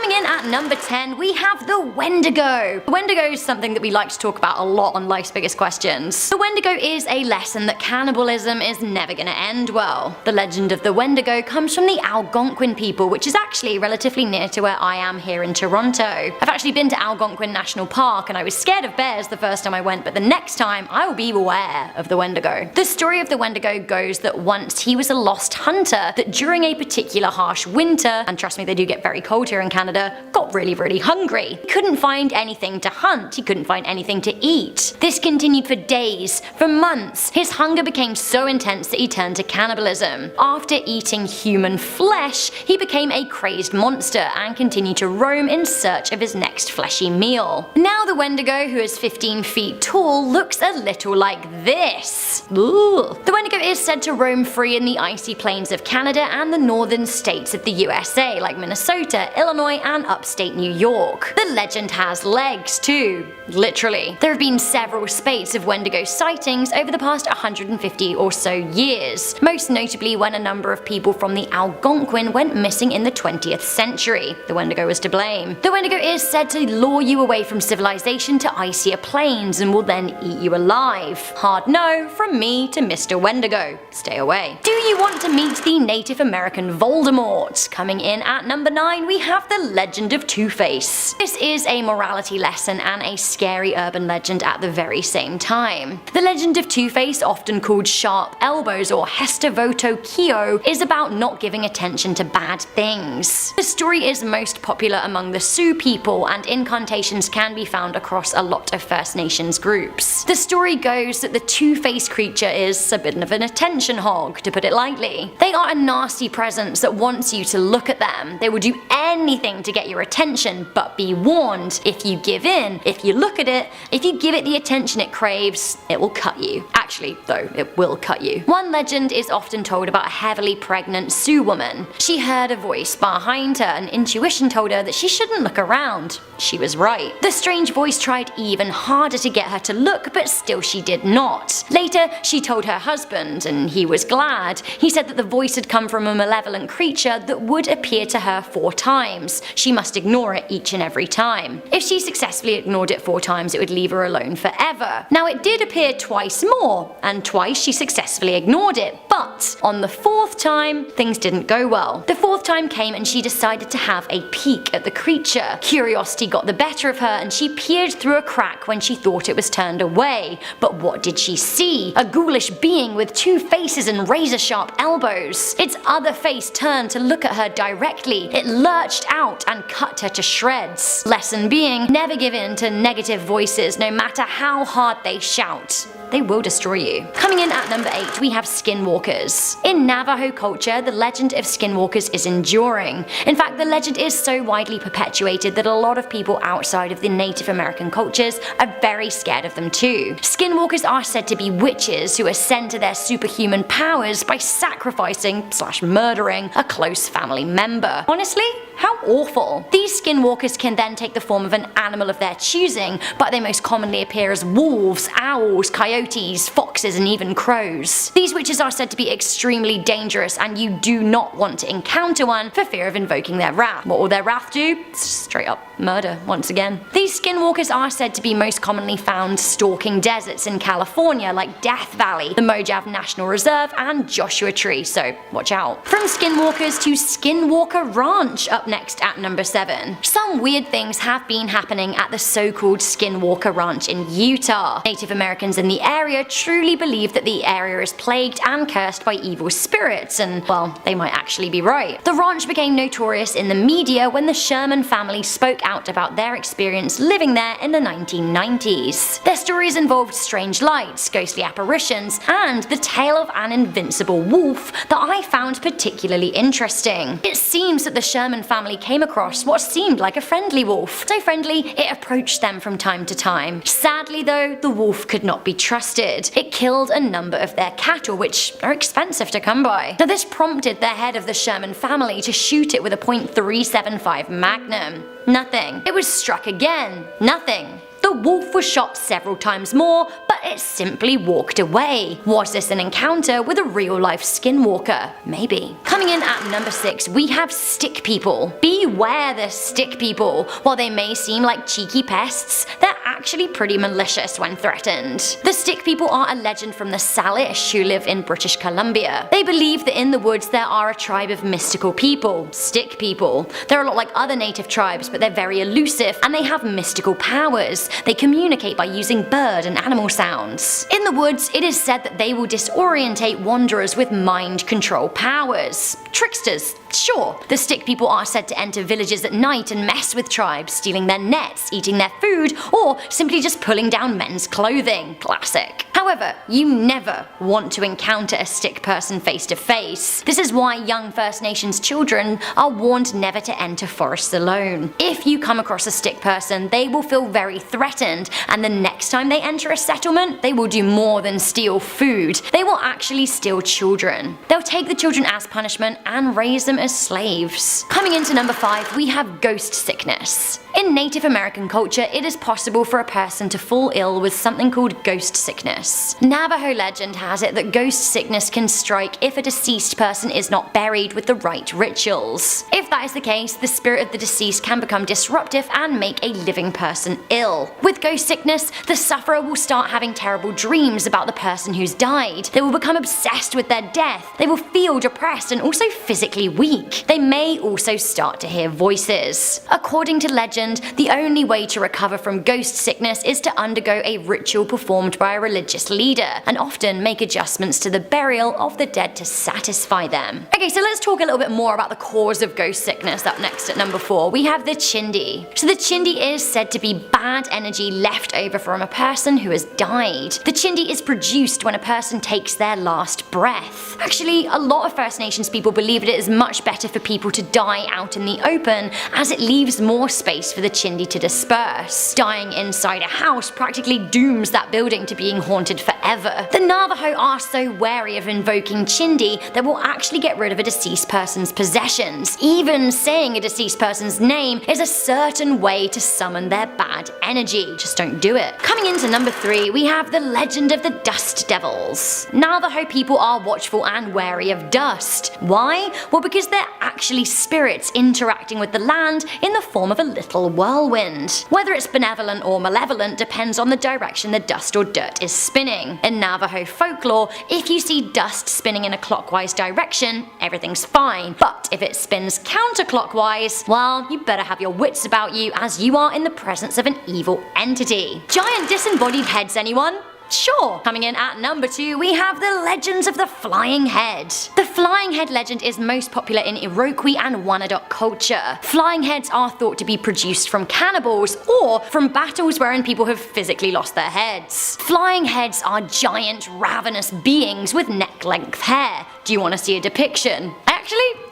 Coming in at number 10, we have the Wendigo. The Wendigo is something that we like to talk about a lot on Life's Biggest Questions. The Wendigo is a lesson that cannibalism is never gonna end well. The legend of the Wendigo comes from the Algonquin people, which is actually relatively near to where I am here in Toronto. I've actually been to Algonquin National Park and I was scared of bears the first time I went, but the next time I will be aware of the Wendigo. The story of the Wendigo goes that once he was a lost hunter that during a particular harsh winter, and trust me they do get very cold here in Canada, got really hungry. He couldn't find anything to hunt, he couldn't find anything to eat. This continued for days, for months. His hunger became so intense that he turned to cannibalism. After eating human flesh, he became a crazed monster and continued to roam in search of his next fleshy meal. Now the Wendigo, who is 15 feet tall, looks a little like this. Ooh. The Wendigo is said to roam free in the icy plains of Canada and the northern states of the USA, like Minnesota, Illinois, and upstate New York. The legend has legs too, literally. There have been several spates of Wendigo sightings over the past 150 or so years, most notably when a number of people from the Algonquin went missing in the 20th century. The Wendigo was to blame. The Wendigo is said to lure you away from civilization to icier plains and will then eat you alive. Hard no from me to Mr. Wendigo. Stay away. Do you want to meet the Native American Voldemort? Coming in at number 9, we have the legend of Two-Face. This is a morality lesson and a scary urban legend at the very same time. The legend of Two-Face, often called Sharp Elbows or Hester Voto Keo, is about not giving attention to bad things. The story is most popular among the Sioux people, and incantations can be found across a lot of First Nations groups. The story goes that the Two-Face creature is a bit of an attention hog, to put it lightly. They are a nasty presence that wants you to look at them. They will do anything to get your attention, but be warned, if you give in, if you look at it, if you give it the attention it craves, it will cut you. Actually, though, it will cut you. One legend is often told about a heavily pregnant Sioux woman. She heard a voice behind her and intuition told her that she shouldn't look around. She was right. The strange voice tried even harder to get her to look, but still she did not. Later, she told her husband, and he was glad. He said that the voice had come from a malevolent creature that would appear to her 4 times. She must ignore it each and every time. If she successfully ignored it 4 times, it would leave her alone forever. Now it did appear twice more, and twice she successfully ignored it, but on the 4th time, things didn't go well. The 4th time came and she decided to have a peek at the creature. Curiosity got the better of her and she peered through a crack when she thought it was turned away. But what did she see? A ghoulish being with 2 faces and razor-sharp elbows. Its other face turned to look at her directly. It lurched out and cut her to shreds. Lesson being, never give in to negative voices no matter how hard they shout. They will destroy you. Coming in at number 8, we have skinwalkers. In Navajo culture, the legend of skinwalkers is enduring. In fact, the legend is so widely perpetuated that a lot of people outside of the Native American cultures are very scared of them too. Skinwalkers are said to be witches who ascend to their superhuman powers by sacrificing/murdering a close family member. Honestly, how awful. These skinwalkers can then take the form of an animal of their choosing, but they most commonly appear as wolves, owls, coyotes, foxes, and even crows. These witches are said to be extremely dangerous, and you do not want to encounter one for fear of invoking their wrath. What will their wrath do? Straight up murder, once again. These skinwalkers are said to be most commonly found stalking deserts in California like Death Valley, the Mojave National Reserve, and Joshua Tree, so watch out. From skinwalkers to Skinwalker Ranch, up next at number 7. Some weird things have been happening at the so-called Skinwalker Ranch in Utah. Native Americans in the area truly believe that the area is plagued and cursed by evil spirits, and well, they might actually be right. The ranch became notorious in the media when the Sherman family spoke out about their experience living there in the 1990s. Their stories involved strange lights, ghostly apparitions, and the tale of an invincible wolf that I found particularly interesting. It seems that the Sherman family came across what seemed like a friendly wolf. So friendly, it approached them from time to time. Sadly though, the wolf could not be trusted. It killed a number of their cattle, which are expensive to come by. Now this prompted the head of the Sherman family to shoot it with a .375 Magnum. Nothing. It was struck again. Nothing. The wolf was shot several times more, but it simply walked away. Was this an encounter with a real-life skinwalker? Maybe. Coming in at number 6, we have stick people. Beware the stick people. While they may seem like cheeky pests, they're actually pretty malicious when threatened. The stick people are a legend from the Salish who live in British Columbia. They believe that in the woods there are a tribe of mystical people, stick people. They're a lot like other native tribes, but they're very elusive and they have mystical powers. They communicate by using bird and animal sounds. In the woods, it is said that they will disorientate wanderers with mind control powers. Tricksters, sure. The stick people are said to enter villages at night and mess with tribes, stealing their nets, eating their food, or simply just pulling down men's clothing. Classic. However, you never want to encounter a stick person face to face. This is why young First Nations children are warned never to enter forests alone. If you come across a stick person, they will feel very threatened, and the next time they enter a settlement, they will do more than steal food. They will actually steal children. They'll take the children as punishment and raise them as slaves. Coming into number 5, we have ghost sickness. In Native American culture, it is possible for a person to fall ill with something called ghost sickness. Navajo legend has it that ghost sickness can strike if a deceased person is not buried with the right rituals. If that is the case, the spirit of the deceased can become disruptive and make a living person ill. With ghost sickness, the sufferer will start having terrible dreams about the person who's died. They will become obsessed with their death. They will feel depressed and also physically weak. They may also start to hear voices. According to legend, the only way to recover from ghost sickness is to undergo a ritual performed by a religious leader, and often make adjustments to the burial of the dead to satisfy them. Okay, so let's talk a little bit more about the cause of ghost sickness. Up next at number 4, we have the chindi. So the chindi is said to be bad energy left over from a person who has died. The chindi is produced when a person takes their last breath. Actually, a lot of First Nations people believe that it is much better for people to die out in the open, as it leaves more space for the chindi to disperse. Dying inside a house practically dooms that building to being haunted forever. The Navajo are so wary of invoking chindi that will actually get rid of a deceased person's possessions. Even saying a deceased person's name is a certain way to summon their bad energy. Just don't do it. Coming into number 3, we have the legend of the dust devils. Navajo people are watchful and wary of dust. Why? Well, because they're actually spirits interacting with the land in the form of a little whirlwind. Whether it's benevolent or malevolent depends on the direction the dust or dirt is spinning. In Navajo folklore, if you see dust spinning in a clockwise direction, everything's fine. But if it spins counterclockwise, well, you better have your wits about you, as you are in the presence of an evil entity. Giant disembodied heads, anyone? Sure. Coming in at number 2, we have the legends of the flying head. The flying head legend is most popular in Iroquois and Wyandot culture. Flying heads are thought to be produced from cannibals or from battles wherein people have physically lost their heads. Flying heads are giant, ravenous beings with neck-length hair. Do you want to see a depiction?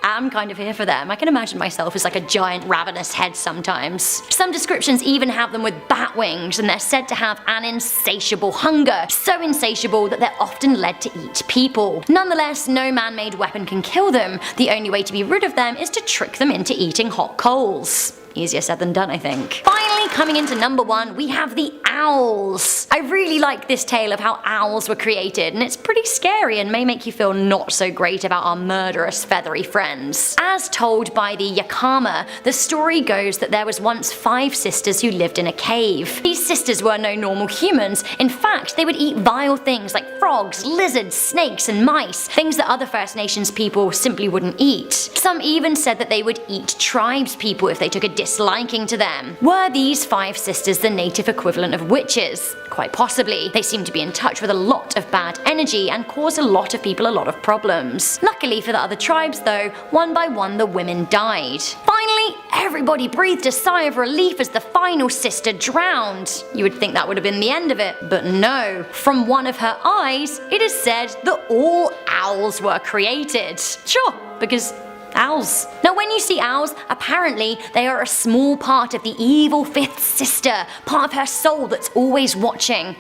I'm kind of here for them. I can imagine myself as like a giant ravenous head sometimes. Some descriptions even have them with bat wings, and they're said to have an insatiable hunger, so insatiable that they're often led to eat people. Nonetheless, no man-made weapon can kill them. The only way to be rid of them is to trick them into eating hot coals. Easier said than done, I think. Finally, coming into number 1, we have the owls. I really like this tale of how owls were created, and it's pretty scary and may make you feel not so great about our murderous feathery friends. As told by the Yakama, the story goes that there was once 5 sisters who lived in a cave. These sisters were no normal humans. In fact, they would eat vile things like frogs, lizards, snakes, and mice, things that other First Nations people simply wouldn't eat. Some even said that they would eat tribes people if they took a disliking to them. Were these 5 sisters the native equivalent of witches? Quite possibly. They seem to be in touch with a lot of bad energy and cause a lot of people a lot of problems. Luckily for the other tribes though, one by one the women died. Finally, everybody breathed a sigh of relief as the final sister drowned. You would think that would have been the end of it, but no. From one of her eyes, it is said that all owls were created. Sure, because owls. Now when you see owls, apparently they are a small part of the evil 5th sister, part of her soul that's always watching,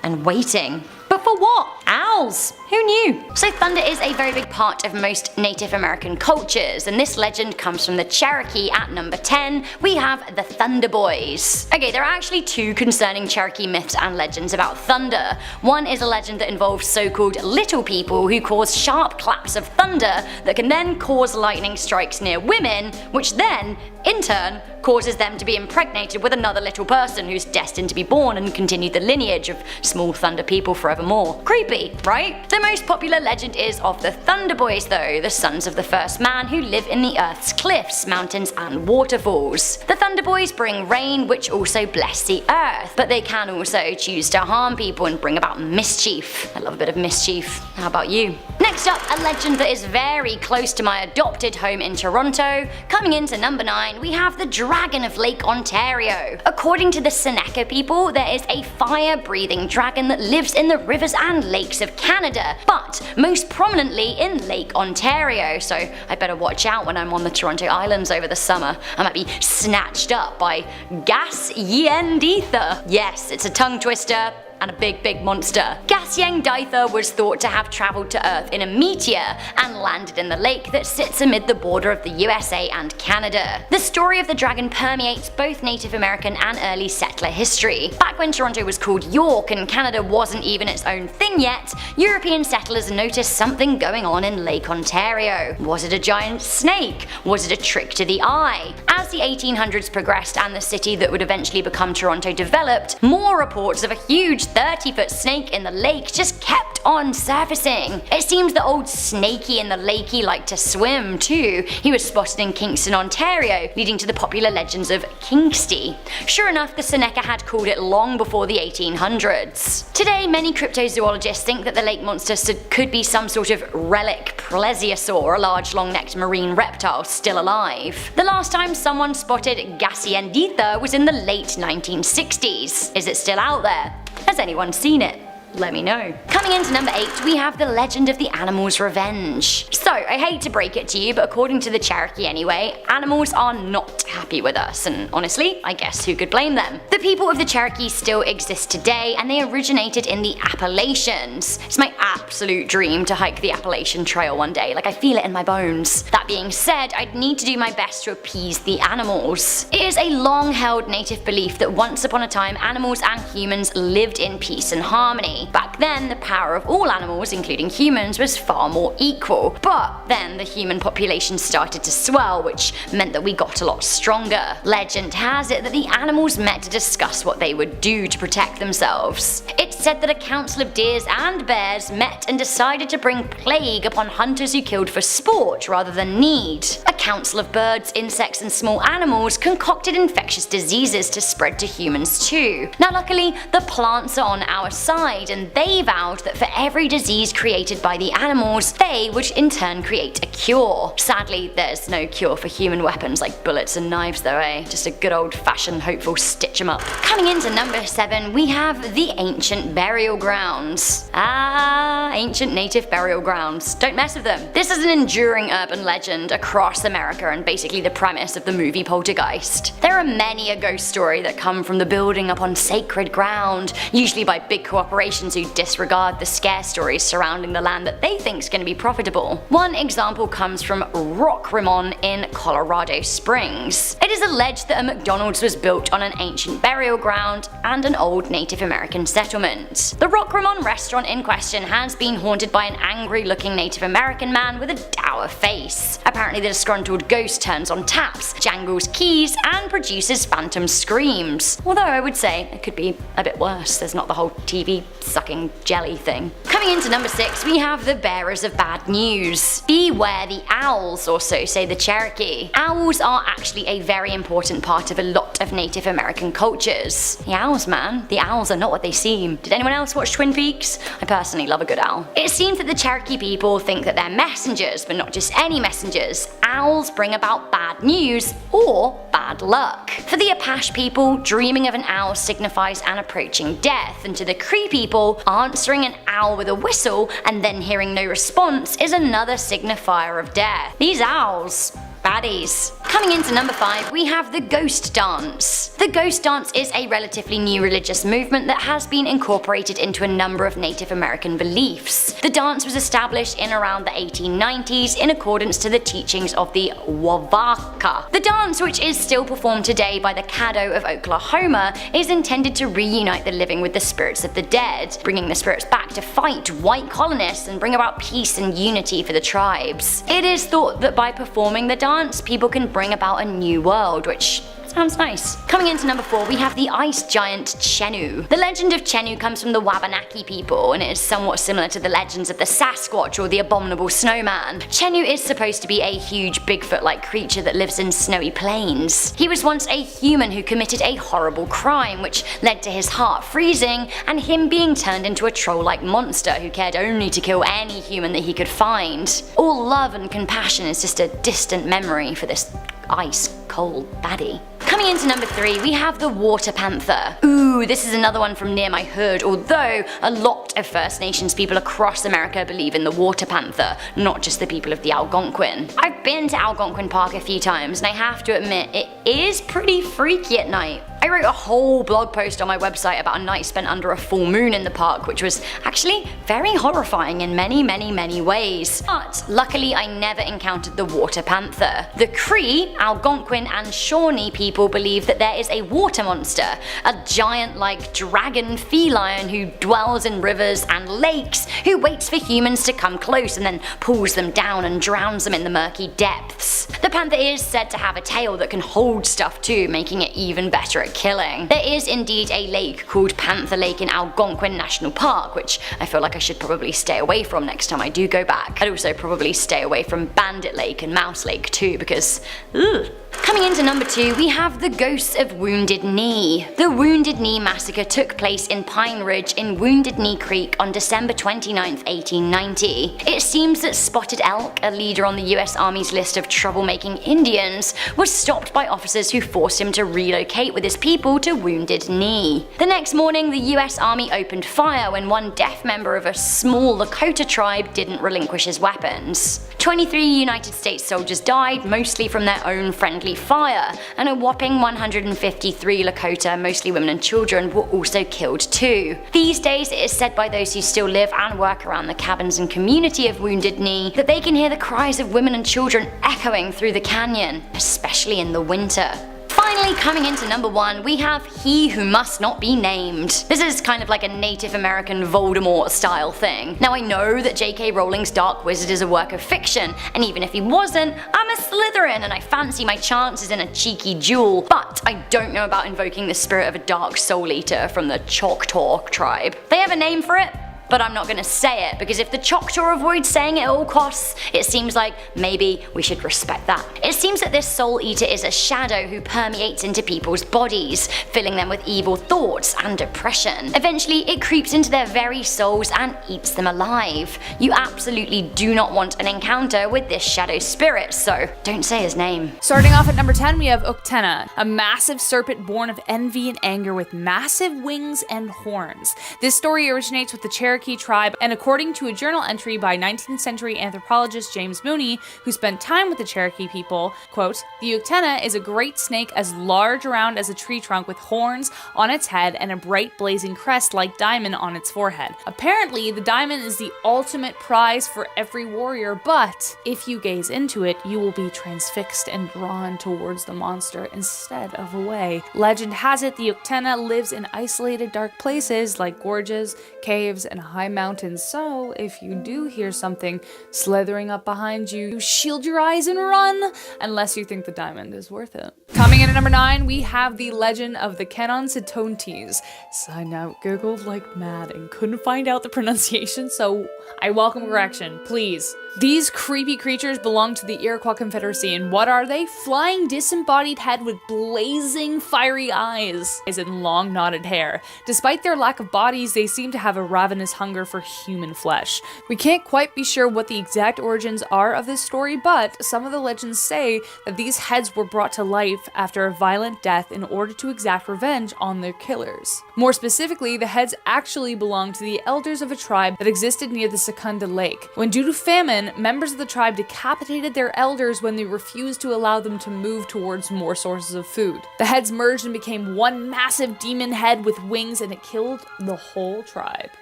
and waiting. But for what? Owls! Who knew? So thunder is a very big part of most Native American cultures, and this legend comes from the Cherokee. At number 10, we have the Thunder Boys. Okay, there are actually two concerning Cherokee myths and legends about thunder. One is a legend that involves so-called little people who cause sharp claps of thunder that can then cause lightning strikes near women, which then, in turn, causes them to be impregnated with another little person who's destined to be born and continue the lineage of small thunder people forevermore. Creepy, right? The most popular legend is of the Thunder Boys though, the sons of the first man who live in the Earth's cliffs, mountains and waterfalls. The Thunder Boys bring rain which also bless the Earth, but they can also choose to harm people and bring about mischief. I love a bit of mischief. How about you? Next up, a legend that is very close to my adopted home in Toronto. Coming into number 9, we have the Dragon of Lake Ontario. According to the Seneca people, there is a fire-breathing dragon that lives in the rivers and lakes of Canada, but most prominently in Lake Ontario, so I better watch out when I'm on the Toronto Islands over the summer. I might be snatched up by Gasienditha. Yes, it's a tongue twister and a big monster. Gasienditha was thought to have travelled to Earth in a meteor and landed in the lake that sits amid the border of the USA and Canada. The story of the dragon permeates both Native American and early settler history. Back when Toronto was called York and Canada wasn't even its own thing yet, European settlers noticed something going on in Lake Ontario. Was it a giant snake? Was it a trick to the eye? As the 1800s progressed and the city that would eventually become Toronto developed, more reports of a huge 30-foot snake in the lake just kept on surfacing. It seems the old snakey in the lakey liked to swim too. He was spotted in Kingston, Ontario, leading to the popular legends of Kingsty. Sure enough, the Seneca had called it long before the 1800s. Today, many cryptozoologists think that the lake monster could be some sort of relic plesiosaur, a large long-necked marine reptile still alive. The last time someone spotted Gasienditha was in the late 1960s. Is it still out there? Has anyone seen it? Let me know. Coming into number 8, we have the legend of the animal's revenge. So, I hate to break it to you, but according to the Cherokee anyway, animals are not happy with us, and honestly, I guess who could blame them? The people of the Cherokee still exist today, and they originated in the Appalachians. It's my absolute dream to hike the Appalachian Trail one day, like I feel it in my bones. That being said, I'd need to do my best to appease the animals. It is a long-held native belief that once upon a time, animals and humans lived in peace and harmony. Back then, the power of all animals, including humans, was far more equal. But then the human population started to swell, which meant that we got a lot stronger. Legend has it that the animals met to discuss what they would do to protect themselves. It's said that a council of deers and bears met and decided to bring plague upon hunters who killed for sport rather than need. A council of birds, insects and small animals concocted infectious diseases to spread to humans too. Now luckily, the plants are on our side, and they vowed that for every disease created by the animals, they would in turn create a cure. Sadly, there's no cure for human weapons like bullets and knives though, eh? Just a good old-fashioned hopeful stitch 'em up. Coming into number 7, we have the ancient burial grounds. Ancient native burial grounds. Don't mess with them. This is an enduring urban legend across America and basically the premise of the movie Poltergeist. There are many a ghost story that come from the building upon sacred ground, usually by big corporations who disregard the scare stories surrounding the land that they think is going to be profitable. One example comes from Rock Rimon in Colorado Springs. It is alleged that a McDonald's was built on an ancient burial ground and an old Native American settlement. The Rock Rimon restaurant in question has been haunted by an angry-looking Native American man with a dour face. Apparently the disgruntled ghost turns on taps, jangles keys, and produces phantom screams. Although I would say it could be a bit worse. There's not the whole TV sucking jelly thing. Coming into number 6, we have the bearers of bad news. Beware the owls, or so say the Cherokee. Owls are actually a very important part of a lot of Native American cultures. The owls, man. The owls are not what they seem. Did anyone else watch Twin Peaks? I personally love a good owl. It seems that the Cherokee people think that they're messengers, but not just any messengers. Owls bring about bad news or bad luck. For the Apache people, dreaming of an owl signifies an approaching death, and to the Cree people, answering an owl with a whistle and then hearing no response is another signifier of death. These owls, baddies. Coming into number 5, we have the ghost dance. The ghost dance is a relatively new religious movement that has been incorporated into a number of Native American beliefs. The dance was established in around the 1890s in accordance to the teachings of the Wavaka. The dance, which is still performed today by the Caddo of Oklahoma, is intended to reunite the living with the spirits of the dead, bringing the spirits back to fight white colonists and bring about peace and unity for the tribes. It is thought that by performing the dance, people can bring about a new world, which sounds nice. Coming into number 4, we have the ice giant Chenu. The legend of Chenu comes from the Wabanaki people, and it is somewhat similar to the legends of the Sasquatch or the abominable snowman. Chenu is supposed to be a huge Bigfoot-like creature that lives in snowy plains. He was once a human who committed a horrible crime, which led to his heart freezing and him being turned into a troll-like monster who cared only to kill any human that he could find. All love and compassion is just a distant memory for this ice-cold baddie. Coming into number 3, we have the water panther. Ooh, this is another one from near my hood, although a lot of First Nations people across America believe in the water panther, not just the people of the Algonquin. I've been to Algonquin Park a few times, and I have to admit, it is pretty freaky at night. I wrote a whole blog post on my website about a night spent under a full moon in the park, which was actually very horrifying in many ways. But luckily I never encountered the water panther. The Cree, Algonquin and Shawnee people believe that there is a water monster, a giant-like dragon feline who dwells in rivers and lakes, who waits for humans to come close and then pulls them down and drowns them in the murky depths. The panther is said to have a tail that can hold stuff too, making it even better at killing. There is indeed a lake called Panther Lake in Algonquin National Park, which I feel like I should probably stay away from next time I do go back. I'd also probably stay away from Bandit Lake and Mouse Lake too, because ugh. Coming into number 2, we have the ghosts of Wounded Knee. The Wounded Knee massacre took place in Pine Ridge in Wounded Knee Creek on December 29, 1890. It seems that Spotted Elk, a leader on the US Army's list of troublemaking Indians, was stopped by officers who forced him to relocate with his people to Wounded Knee. The next morning, the US Army opened fire when one deaf member of a small Lakota tribe didn't relinquish his weapons. 23 United States soldiers died, mostly from their own friendly fire, and a whopping 153 Lakota, mostly women and children, were also killed too. These days it is said by those who still live and work around the cabins and community of Wounded Knee that they can hear the cries of women and children echoing through the canyon, especially in the winter. Finally, coming into number 1, we have He Who Must Not Be Named. This is kind of like a Native American Voldemort style thing. Now I know that J.K. Rowling's Dark Wizard is a work of fiction, and even if he wasn't, I'm a Slytherin and I fancy my chances in a cheeky duel, but I don't know about invoking the spirit of a dark soul eater from the Choctaw tribe. They have a name for it, but I'm not gonna say it, because if the Choctaw avoid saying it at all costs, it seems like maybe we should respect that. It seems that this soul eater is a shadow who permeates into people's bodies, filling them with evil thoughts and oppression. Eventually, it creeps into their very souls and eats them alive. You absolutely do not want an encounter with this shadow spirit, so don't say his name. Starting off at number 10, we have Uktena, a massive serpent born of envy and anger with massive wings and horns. This story originates with the Cherokee tribe, and according to a journal entry by 19th century anthropologist James Mooney, who spent time with the Cherokee people, quote, "The Uktena is a great snake as large around as a tree trunk with horns on its head and a bright blazing crest like diamond on its forehead. Apparently, the diamond is the ultimate prize for every warrior, but if you gaze into it, you will be transfixed and drawn towards the monster instead of away. Legend has it the Uktena lives in isolated dark places like gorges, caves, and high mountains, so if you do hear something slithering up behind you, you shield your eyes and run, unless you think the diamond is worth it." Coming in at number 9, we have the legend of the Kenonsitontes. Side note, googled like mad and couldn't find out the pronunciation, so I welcome correction, please. These creepy creatures belong to the Iroquois Confederacy, and what are they? Flying disembodied head with blazing fiery eyes and long knotted hair. Despite their lack of bodies, they seem to have a ravenous hunger for human flesh. We can't quite be sure what the exact origins are of this story, but some of the legends say that these heads were brought to life after a violent death in order to exact revenge on their killers. More specifically, the heads actually belonged to the elders of a tribe that existed near the Secunda Lake. When due to famine, on, members of the tribe decapitated their elders when they refused to allow them to move towards more sources of food. The heads merged and became one massive demon head with wings, and it killed the whole tribe.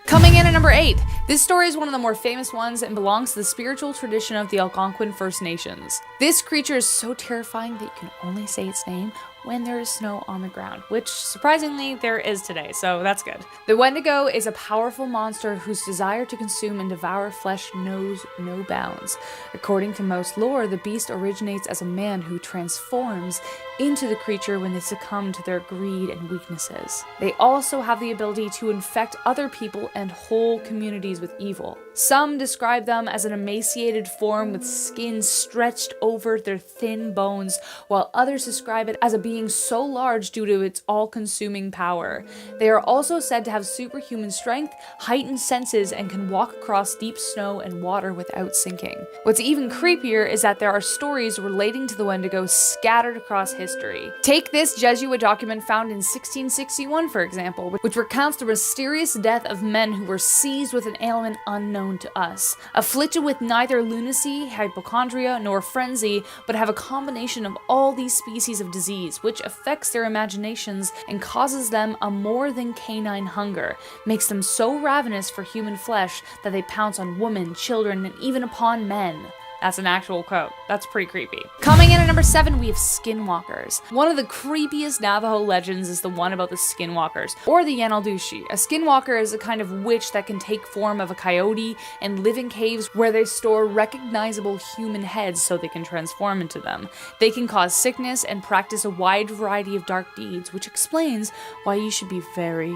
Coming in at number 8, this story is one of the more famous ones and belongs to the spiritual tradition of the Algonquin First Nations. This creature is so terrifying that you can only say its name when there is snow on the ground, which surprisingly there is today, so that's good. The Wendigo is a powerful monster whose desire to consume and devour flesh knows no bounds. According to most lore, the beast originates as a man who transforms into the creature when they succumb to their greed and weaknesses. They also have the ability to infect other people and whole communities with evil. Some describe them as an emaciated form with skin stretched over their thin bones, while others describe it as a being so large due to its all-consuming power. They are also said to have superhuman strength, heightened senses, and can walk across deep snow and water without sinking. What's even creepier is that there are stories relating to the Wendigo scattered across history. Take this Jesuit document found in 1661, for example, which recounts the mysterious death of men who were seized with an ailment unknown to us, afflicted with neither lunacy, hypochondria, nor frenzy, but have a combination of all these species of disease, which affects their imaginations and causes them a more than canine hunger, makes them so ravenous for human flesh that they pounce on women, children, and even upon men. That's an actual quote. That's pretty creepy. Coming in at number 7, we have skinwalkers. One of the creepiest Navajo legends is the one about the skinwalkers, or the Yanaldushi. A skinwalker is a kind of witch that can take form of a coyote and live in caves where they store recognizable human heads so they can transform into them. They can cause sickness and practice a wide variety of dark deeds, which explains why you should be very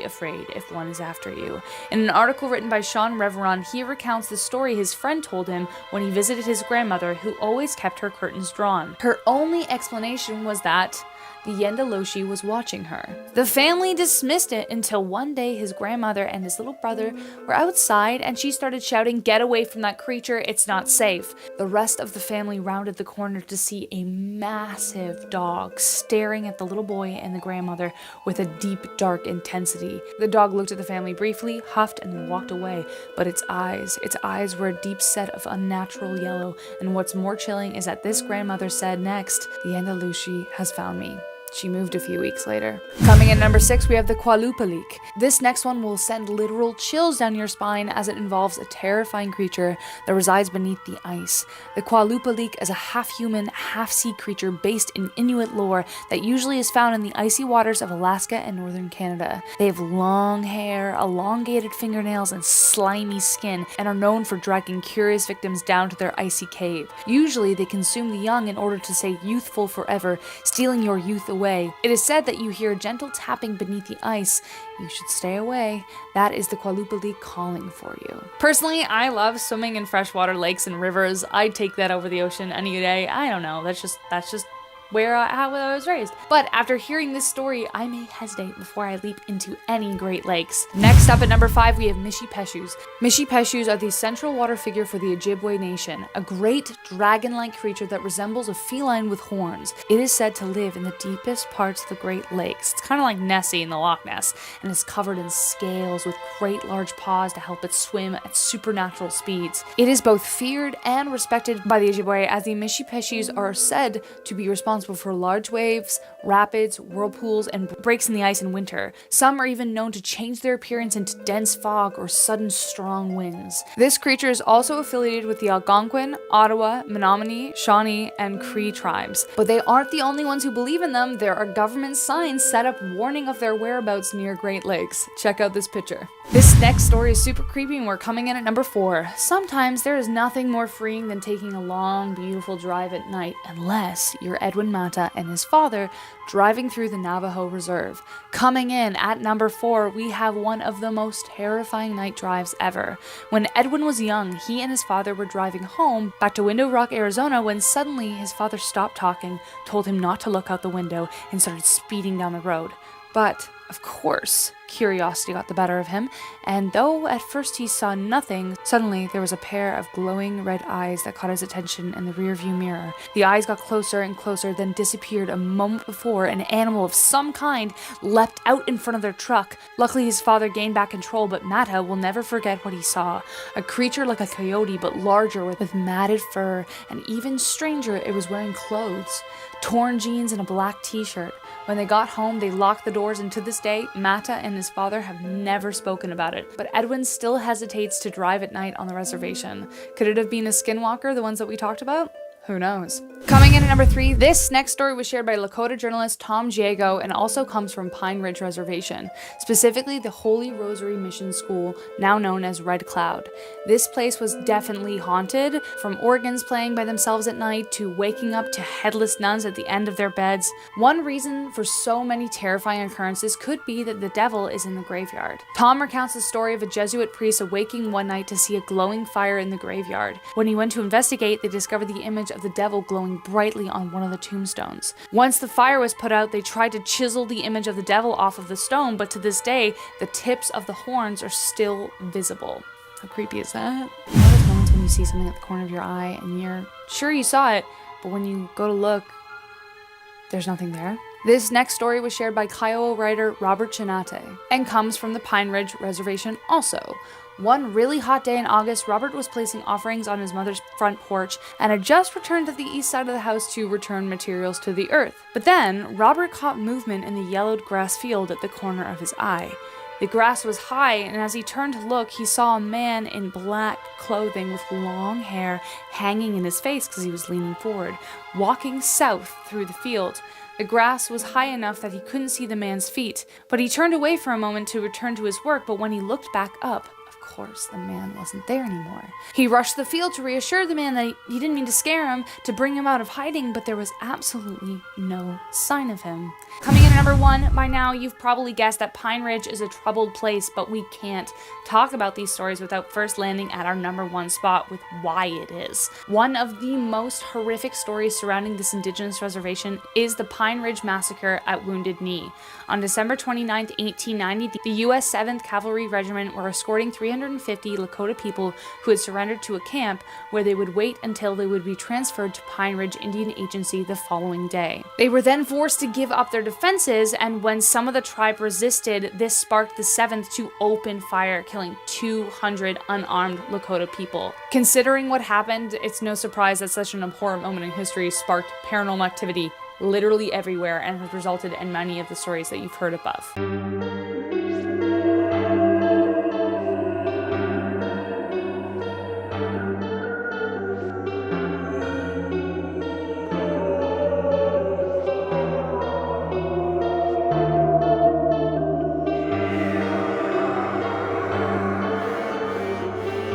afraid if one is after you. In an article written by Sean Reveron, he recounts the story his friend told him when he visited his grandmother, who always kept her curtains drawn. Her only explanation was that the Yendaloshi was watching her. The family dismissed it until one day his grandmother and his little brother were outside and she started shouting, "Get away from that creature, it's not safe." The rest of the family rounded the corner to see a massive dog staring at the little boy and the grandmother with a deep, dark intensity. The dog looked at the family briefly, huffed, and then walked away, but its eyes were a deep set of unnatural yellow, and what's more chilling is that this grandmother said next, "The Yandalushi has found me." She moved a few weeks later. Coming in number 6, we have the Qualupalik. This next one will send literal chills down your spine as it involves a terrifying creature that resides beneath the ice. The Qualupalik is a half-human, half-sea creature based in Inuit lore that usually is found in the icy waters of Alaska and northern Canada. They have long hair, elongated fingernails, and slimy skin, and are known for dragging curious victims down to their icy cave. Usually, they consume the young in order to stay youthful forever, stealing your youth away. It is said that you hear gentle tapping beneath the ice. You should stay away. That is the Qualupalik calling for you. Personally, I love swimming in freshwater lakes and rivers. I'd take that over the ocean any day. I don't know. That's just how I was raised. But after hearing this story, I may hesitate before I leap into any Great Lakes. Next up at number 5, we have Mishipeshus. Mishipeshus are the central water figure for the Ojibwe Nation, a great dragon-like creature that resembles a feline with horns. It is said to live in the deepest parts of the Great Lakes. It's kind of like Nessie in the Loch Ness, and is covered in scales with great large paws to help it swim at supernatural speeds. It is both feared and respected by the Ojibwe, as the Mishipeshus are said to be responsible for large waves, rapids, whirlpools, and breaks in the ice in winter. Some are even known to change their appearance into dense fog or sudden strong winds. This creature is also affiliated with the Algonquin, Ottawa, Menominee, Shawnee, and Cree tribes. But they aren't the only ones who believe in them. There are government signs set up warning of their whereabouts near Great Lakes. Check out this picture. This next story is super creepy, and we're coming in at number 4. Sometimes there is nothing more freeing than taking a long, beautiful drive at night, unless you're Edwin Mata and his father driving through the Navajo Reserve. Coming in at number 4, we have one of the most terrifying night drives ever. When Edwin was young, he and his father were driving home back to Window Rock, Arizona, when suddenly his father stopped talking, told him not to look out the window, and started speeding down the road. But Of course, curiosity got the better of him, and though at first he saw nothing, suddenly there was a pair of glowing red eyes that caught his attention in the rearview mirror. The eyes got closer and closer, then disappeared a moment before an animal of some kind leapt out in front of their truck. Luckily, his father gained back control, but Mata will never forget what he saw. A creature like a coyote, but larger with matted fur, and even stranger, it was wearing clothes. Torn jeans and a black t-shirt. When they got home, they locked the doors, and to this day, Mata and his father have never spoken about it. But Edwin still hesitates to drive at night on the reservation. Could it have been a skinwalker, the ones that we talked about? Who knows? Coming in at number 3, this next story was shared by Lakota journalist Tom Jago and also comes from Pine Ridge Reservation, specifically the Holy Rosary Mission School, now known as Red Cloud. This place was definitely haunted, from organs playing by themselves at night to waking up to headless nuns at the end of their beds. One reason for so many terrifying occurrences could be that the devil is in the graveyard. Tom recounts the story of a Jesuit priest awaking one night to see a glowing fire in the graveyard. When he went to investigate, they discovered the image of the devil glowing brightly on one of the tombstones. Once the fire was put out, they tried to chisel the image of the devil off of the stone, but to this day, the tips of the horns are still visible. How creepy is that? You know those moments when you see something at the corner of your eye and you're sure you saw it, but when you go to look, there's nothing there? This next story was shared by Kiowa writer Robert Chinate and comes from the Pine Ridge Reservation also. One really hot day in August, Robert was placing offerings on his mother's front porch and had just returned to the east side of the house to return materials to the earth. But then, Robert caught movement in the yellowed grass field at the corner of his eye. The grass was high, and as he turned to look, he saw a man in black clothing with long hair hanging in his face because he was leaning forward, walking south through the field. The grass was high enough that he couldn't see the man's feet, but he turned away for a moment to return to his work, but when he looked back up, of course, the man wasn't there anymore. He rushed the field to reassure the man that he didn't mean to scare him, to bring him out of hiding, but there was absolutely no sign of him. Coming in at number 1, by now you've probably guessed that Pine Ridge is a troubled place, but we can't talk about these stories without first landing at our number 1 spot with why it is. One of the most horrific stories surrounding this Indigenous reservation is the Pine Ridge Massacre at Wounded Knee. On December 29, 1890, the U.S. 7th Cavalry Regiment were escorting 350 Lakota people who had surrendered to a camp where they would wait until they would be transferred to Pine Ridge Indian Agency the following day. They were then forced to give up their defenses, and when some of the tribe resisted, this sparked the 7th to open fire, killing 200 unarmed Lakota people. Considering what happened, it's no surprise that such an abhorrent moment in history sparked paranormal activity literally everywhere and has resulted in many of the stories that you've heard above.